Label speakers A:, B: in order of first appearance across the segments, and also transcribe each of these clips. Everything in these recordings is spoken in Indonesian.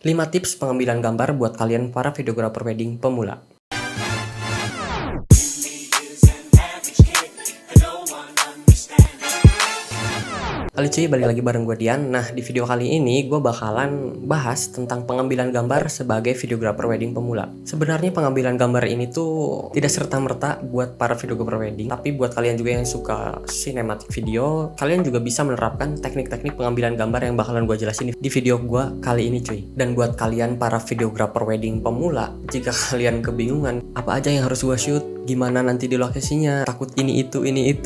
A: 5 tips pengambilan gambar buat kalian para videografer wedding pemula. Halo cuy, balik lagi bareng gue Dian. Nah, di video kali ini gue bakalan bahas tentang pengambilan gambar sebagai videografer wedding pemula. Sebenarnya pengambilan gambar ini tuh tidak serta-merta buat para videografer wedding, tapi buat kalian juga yang suka cinematic video, kalian juga bisa menerapkan teknik-teknik pengambilan gambar yang bakalan gue jelasin di video gue kali ini cuy. Dan buat kalian para videografer wedding pemula, jika kalian kebingungan apa aja yang harus gue shoot, gimana nanti di lokasinya, takut ini itu,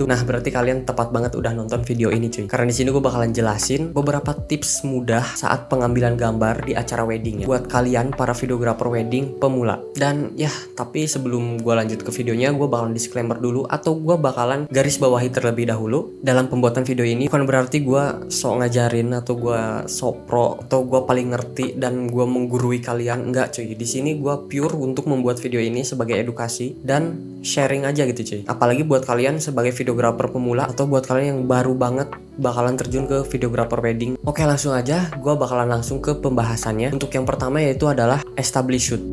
A: nah berarti kalian tepat banget udah nonton video ini cuy. Karena di sini gue bakalan jelasin beberapa tips mudah saat pengambilan gambar di acara wedding ya, buat kalian para videografer wedding pemula. Dan ya, tapi sebelum gue lanjut ke videonya, gue bakalan disclaimer dulu, atau gue bakalan garis bawahi terlebih dahulu dalam pembuatan video ini. Bukan berarti gue sok ngajarin atau gue sok pro atau gue paling ngerti dan gue menggurui kalian, enggak cuy. Di sini gue pure untuk membuat video ini sebagai edukasi dan sharing aja gitu cuy. Apalagi buat kalian sebagai videografer pemula atau buat kalian yang baru banget bakalan terjun ke videografer wedding. Oke, langsung aja gue bakalan langsung ke pembahasannya. Untuk yang pertama yaitu adalah establish shoot.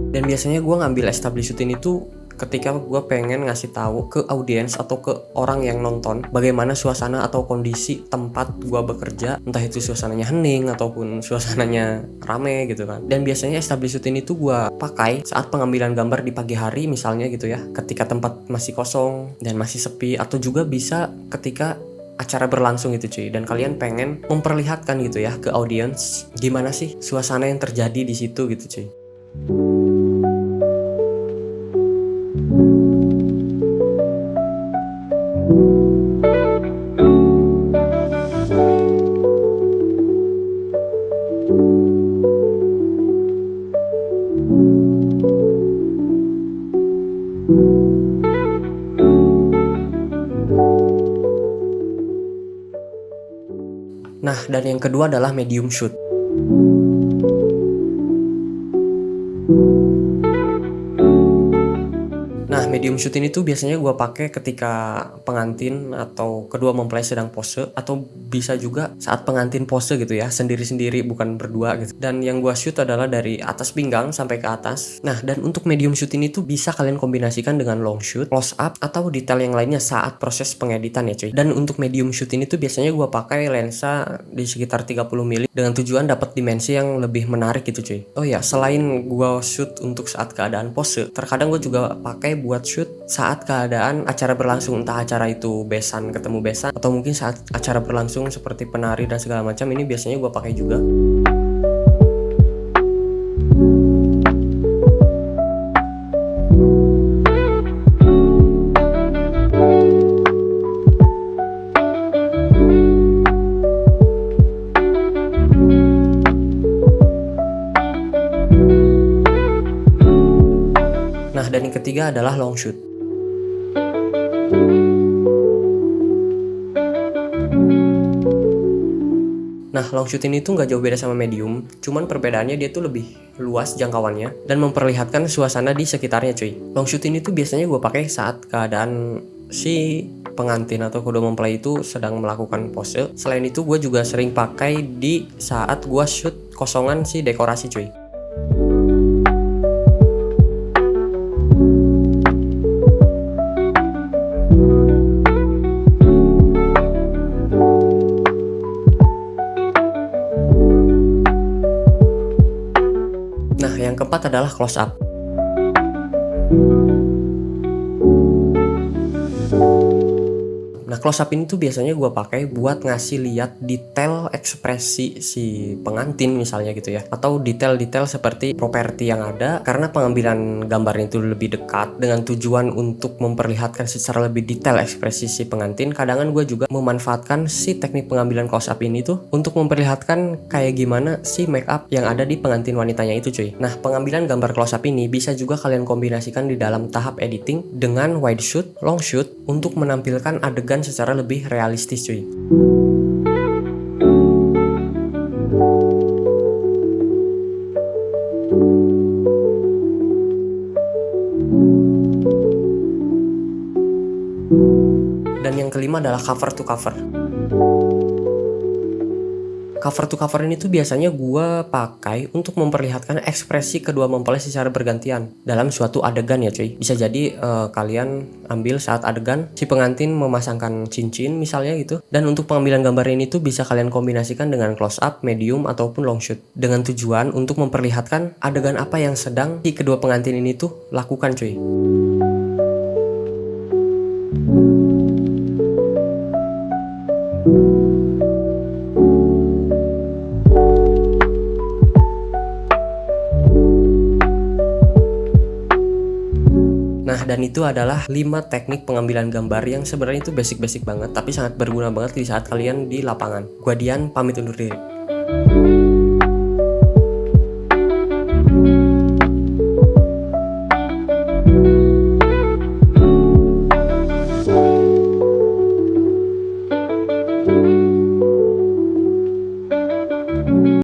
A: Dan biasanya gue ngambil establish shoot ini tuh ketika gue pengen ngasih tahu ke audiens atau ke orang yang nonton bagaimana suasana atau kondisi tempat gue bekerja, entah itu suasananya hening ataupun suasananya rame gitu kan. Dan biasanya establish shoot ini tuh gue pakai saat pengambilan gambar di pagi hari misalnya gitu ya, ketika tempat masih kosong dan masih sepi, atau juga bisa ketika acara berlangsung gitu cuy, dan kalian pengen memperlihatkan gitu ya ke audiens gimana sih suasana yang terjadi di situ gitu cuy. Nah, dan yang kedua adalah medium shoot. Nah, medium shoot ini tuh biasanya gue pakai ketika pengantin atau kedua mempelai sedang pose, atau bisa juga saat pengantin pose gitu ya, sendiri-sendiri bukan berdua gitu. Dan yang gue shoot adalah dari atas pinggang sampai ke atas. Nah, dan untuk medium shoot ini tuh bisa kalian kombinasikan dengan long shoot, close up, atau detail yang lainnya saat proses pengeditan ya cuy. Dan untuk medium shoot ini tuh biasanya gue pakai lensa di sekitar 30 mili dengan tujuan dapat dimensi yang lebih menarik gitu cuy. Oh ya, selain gue shoot untuk saat keadaan pose, terkadang gue juga pakai buat shoot saat keadaan acara berlangsung, entah acara itu besan ketemu besan atau mungkin saat acara berlangsung seperti penari dan segala macam. Ini biasanya gue pakai juga. Nah, dan yang ketiga adalah long shoot. Nah, long shoot ini tuh nggak jauh beda sama medium, cuman perbedaannya dia tuh lebih luas jangkauannya dan memperlihatkan suasana di sekitarnya cuy. Long shoot ini tuh biasanya gue pakai saat keadaan si pengantin atau kedua mempelai itu sedang melakukan pose. Selain itu gue juga sering pakai di saat gue shoot kosongan si dekorasi cuy. Nah, yang keempat adalah close up. Nah, close up ini tuh biasanya gue pakai buat ngasih lihat detail ekspresi si pengantin misalnya gitu ya, atau detail-detail seperti properti yang ada, karena pengambilan gambarnya itu lebih dekat dengan tujuan untuk memperlihatkan secara lebih detail ekspresi si pengantin. Kadang gue juga memanfaatkan si teknik pengambilan close up ini tuh untuk memperlihatkan kayak gimana si make up yang ada di pengantin wanitanya itu cuy. Nah, pengambilan gambar close up ini bisa juga kalian kombinasikan di dalam tahap editing dengan wide shoot, long shoot untuk menampilkan adegan secara lebih realistis cuy. Dan yang kelima adalah cover to cover. Cover to cover ini tuh biasanya gue pakai untuk memperlihatkan ekspresi kedua mempelai secara bergantian dalam suatu adegan ya cuy. Bisa jadi kalian ambil saat adegan si pengantin memasangkan cincin misalnya gitu. Dan untuk pengambilan gambar ini tuh bisa kalian kombinasikan dengan close up, medium, ataupun long shoot. Dengan tujuan untuk memperlihatkan adegan apa yang sedang si kedua pengantin ini tuh lakukan cuy. Nah, dan itu adalah 5 teknik pengambilan gambar yang sebenarnya itu basic-basic banget, tapi sangat berguna banget di saat kalian di lapangan. Gua Dian, pamit undur diri.